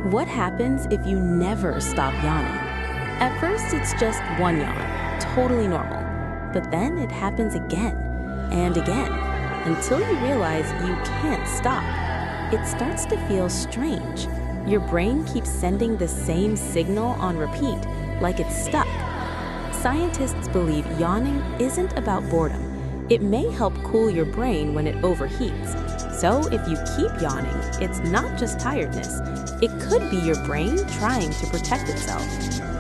What happens if you never stop yawning? At first, it's just one yawn, totally normal. But then it happens again and again until you realize you can't stop. It starts to feel strange. Your brain keeps sending the same signal on repeat, like it's stuck. Scientists believe yawning isn't about boredom. It may help cool your brain when it overheats. So if you keep yawning, it's not just tiredness. It could be your brain trying to protect itself.